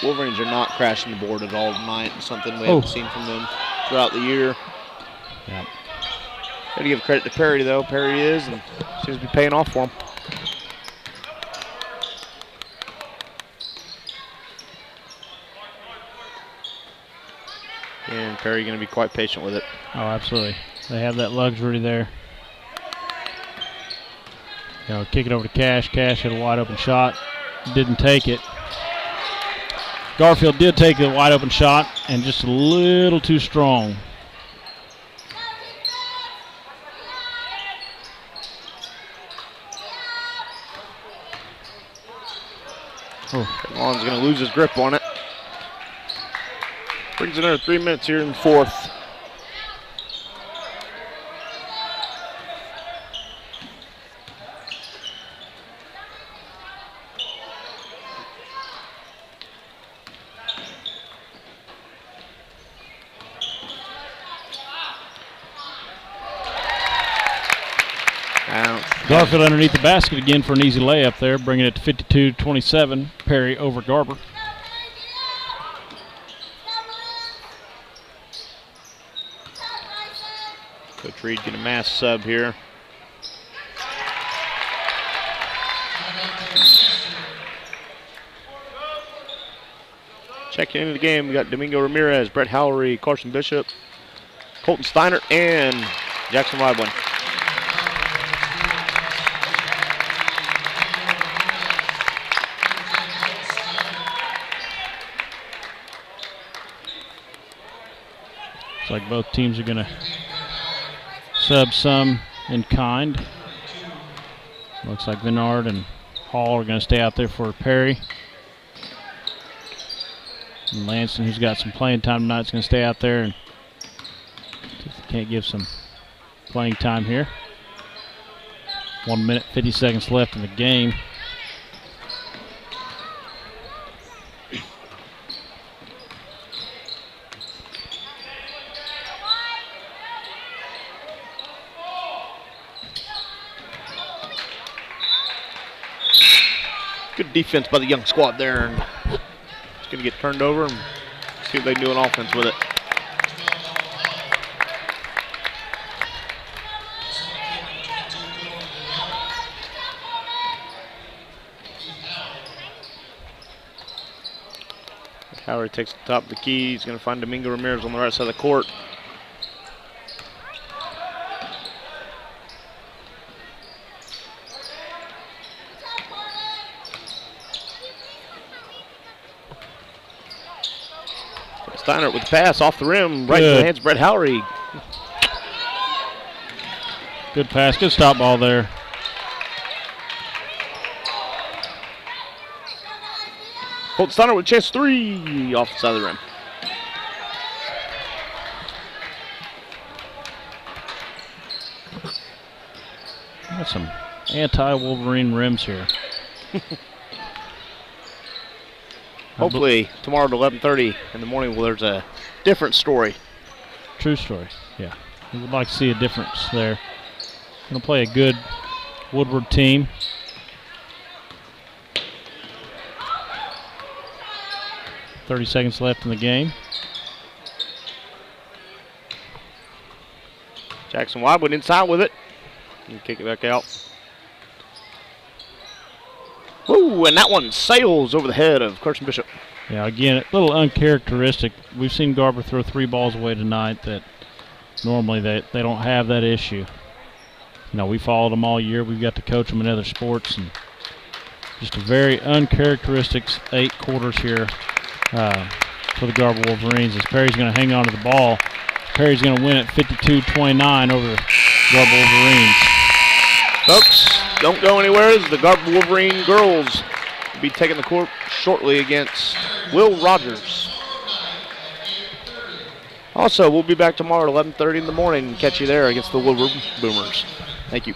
Wolverines are not crashing the board at all tonight. Something we haven't seen from them throughout the year. Yep. Got to give credit to Perry, though. Perry is, and seems to be paying off for him. And Perry going to be quite patient with it. Oh, absolutely. They have that luxury there. Kick it over to Cash. Cash had a wide open shot. Didn't take it. Garfield did take a wide open shot and just a little too strong. Lon's going to lose his grip on it. Brings another 3 minutes here in the 4th. Garfield underneath the basket again for an easy layup there, bringing it to 52-27. Perry over Garber. Coach Reed getting a mass sub here. Checking into the game, we got Domingo Ramirez, Brett Howery, Carson Bishop, Colton Steiner, and Jackson Weidwin. Looks like both teams are going to sub some in kind. Looks like Vinard and Hall are going to stay out there for Perry. And Lanston, who's got some playing time tonight, is going to stay out there and see if they can't give some playing time here. 1 minute, 50 seconds left in the game. Good defense by the young squad there. And it's going to get turned over and see if they can do an offense with it. Howard takes the top of the key. He's going to find Domingo Ramirez on the right side of the court. Steiner with the pass off the rim, right in the hands of Brett Howery. Good pass, good stop ball there. Colton Steiner with a chance three off the side of the rim. Got some anti-Wolverine rims here. Hopefully tomorrow at 11:30 in the morning, well, there's a different story. True story, yeah. We would like to see a difference there. Going to play a good Woodward team. .30 seconds left in the game. Jackson Weidwin inside with it. And kick it back out. Woo, and that one sails over the head of Carson Bishop. Yeah, again, a little uncharacteristic. We've seen Garber throw 3 balls away tonight that normally they don't have that issue. You know, we followed them all year. We've got to coach them in other sports. And just a very uncharacteristic 8 quarters here for the Garber Wolverines as Perry's going to hang on to the ball. Perry's going to win it 52-29 over the Garber Wolverines. Folks, don't go anywhere as the Garber Wolverine girls will be taking the court shortly against Will Rogers. Also, we'll be back tomorrow at 11:30 in the morning and catch you there against the Woodward Boomers. Thank you.